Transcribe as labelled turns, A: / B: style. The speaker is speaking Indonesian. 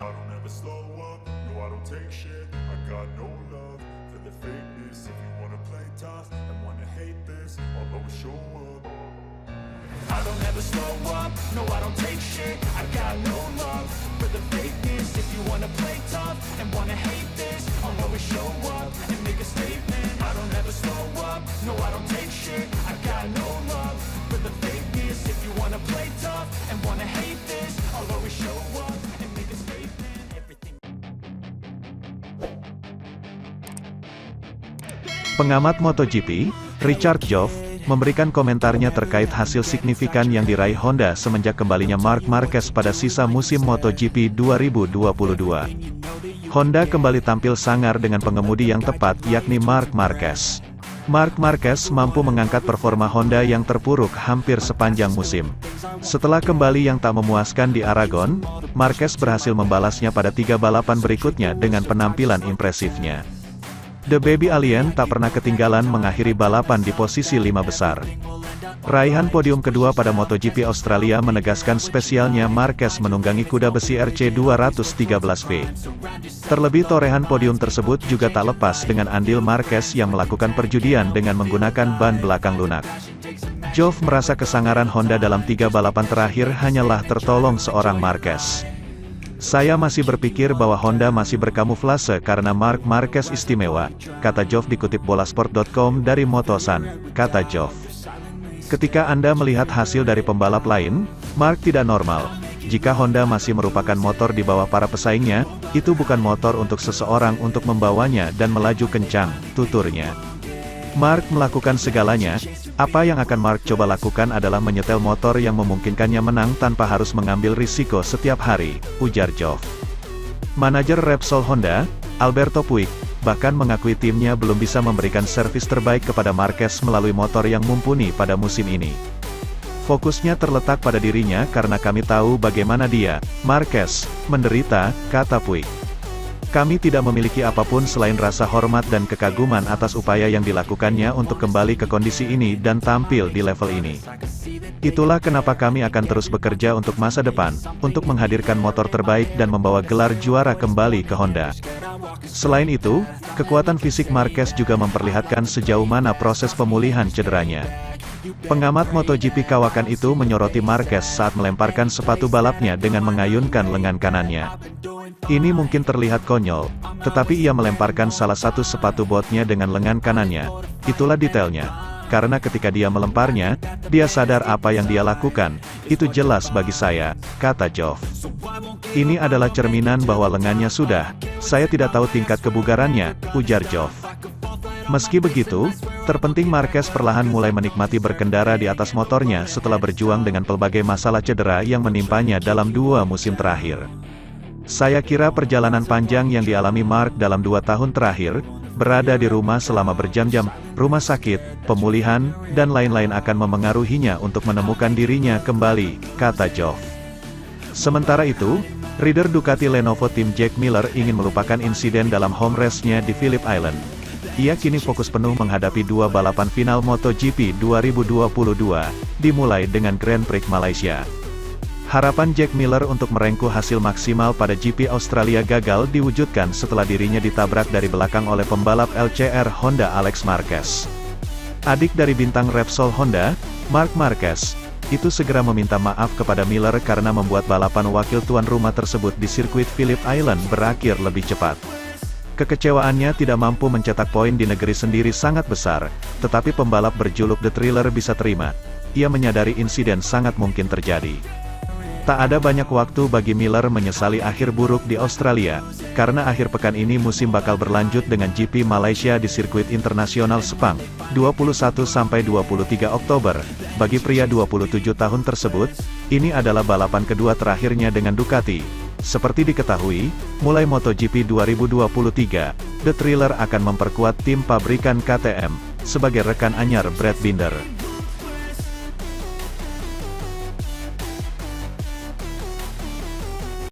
A: I don't ever slow up, no I don't take shit. I got no love for the fakeness. If you wanna play tough and wanna hate this, I'll always show up. I don't ever slow up, no I don't take shit. I got no love for the fakeness. If you wanna play tough and wanna hate this, I'll always show up and make a statement. I don't ever slow up, no I don't take shit. I got no love for the fakeness. If you wanna play tough and wanna hate this, I'll always show up and make a statement. Everything.
B: Pengamat MotoGP, Richard Jove, memberikan komentarnya terkait hasil signifikan yang diraih Honda semenjak kembalinya Marc Marquez pada sisa musim MotoGP 2022. Honda kembali tampil sangar dengan pengemudi yang tepat yakni Marc Marquez. Marc Marquez mampu mengangkat performa Honda yang terpuruk hampir sepanjang musim. Setelah kembali yang tak memuaskan di Aragon, Marquez berhasil membalasnya pada 3 balapan berikutnya dengan penampilan impresifnya. The Baby Alien tak pernah ketinggalan mengakhiri balapan di posisi 5 besar. Raihan podium kedua pada MotoGP Australia menegaskan spesialnya Marquez menunggangi kuda besi RC213V. Terlebih torehan podium tersebut juga tak lepas dengan andil Marquez yang melakukan perjudian dengan menggunakan ban belakang lunak. Jove merasa kesangaran Honda dalam 3 balapan terakhir hanyalah tertolong seorang Marquez. Saya masih berpikir bahwa Honda masih berkamuflase karena Marc Marquez istimewa, kata Jove dikutip bolasport.com dari Motosan, kata Jove. Ketika Anda melihat hasil dari pembalap lain, Marc tidak normal. Jika Honda masih merupakan motor di bawah para pesaingnya, itu bukan motor untuk seseorang untuk membawanya dan melaju kencang, tuturnya. Marc melakukan segalanya, apa yang akan Marc coba lakukan adalah menyetel motor yang memungkinkannya menang tanpa harus mengambil risiko setiap hari, ujar Jove. Manajer Repsol Honda, Alberto Puig, bahkan mengakui timnya belum bisa memberikan servis terbaik kepada Marquez melalui motor yang mumpuni pada musim ini. Fokusnya terletak pada dirinya karena kami tahu bagaimana dia, Marquez, menderita, kata Puig. Kami tidak memiliki apapun selain rasa hormat dan kekaguman atas upaya yang dilakukannya untuk kembali ke kondisi ini dan tampil di level ini. Itulah kenapa kami akan terus bekerja untuk masa depan, untuk menghadirkan motor terbaik dan membawa gelar juara kembali ke Honda. Selain itu, kekuatan fisik Marquez juga memperlihatkan sejauh mana proses pemulihan cederanya. Pengamat MotoGP kawakan itu menyoroti Marquez saat melemparkan sepatu balapnya dengan mengayunkan lengan kanannya. Ini mungkin terlihat konyol, tetapi ia melemparkan salah satu sepatu botnya dengan lengan kanannya. Itulah detailnya. Karena ketika dia melemparnya, dia sadar apa yang dia lakukan. Itu jelas bagi saya, kata Jove. Ini adalah cerminan bahwa lengannya sudah. Saya tidak tahu tingkat kebugarannya, ujar Jove. Meski begitu, terpenting Marquez perlahan mulai menikmati berkendara di atas motornya setelah berjuang dengan pelbagai masalah cedera yang menimpanya dalam 2 musim terakhir. Saya kira perjalanan panjang yang dialami Marc dalam 2 tahun terakhir, berada di rumah selama berjam-jam, rumah sakit, pemulihan, dan lain-lain akan memengaruhinya untuk menemukan dirinya kembali, kata Jove. Sementara itu, rider Ducati Lenovo tim Jack Miller ingin melupakan insiden dalam home race-nya di Phillip Island. Ia kini fokus penuh menghadapi 2 balapan final MotoGP 2022, dimulai dengan Grand Prix Malaysia. Harapan Jack Miller untuk merengkuh hasil maksimal pada GP Australia gagal diwujudkan setelah dirinya ditabrak dari belakang oleh pembalap LCR Honda Alex Marquez. Adik dari bintang Repsol Honda, Marc Marquez, itu segera meminta maaf kepada Miller karena membuat balapan wakil tuan rumah tersebut di sirkuit Phillip Island berakhir lebih cepat. Kekecewaannya tidak mampu mencetak poin di negeri sendiri sangat besar, tetapi pembalap berjuluk The Thriller bisa terima. Ia menyadari insiden sangat mungkin terjadi. Tak ada banyak waktu bagi Miller menyesali akhir buruk di Australia, karena akhir pekan ini musim bakal berlanjut dengan GP Malaysia di sirkuit internasional Sepang, 21-23 Oktober. Bagi pria 27 tahun tersebut, ini adalah balapan kedua terakhirnya dengan Ducati. Seperti diketahui, mulai MotoGP 2023, The Thriller akan memperkuat tim pabrikan KTM, sebagai rekan anyar Brad Binder.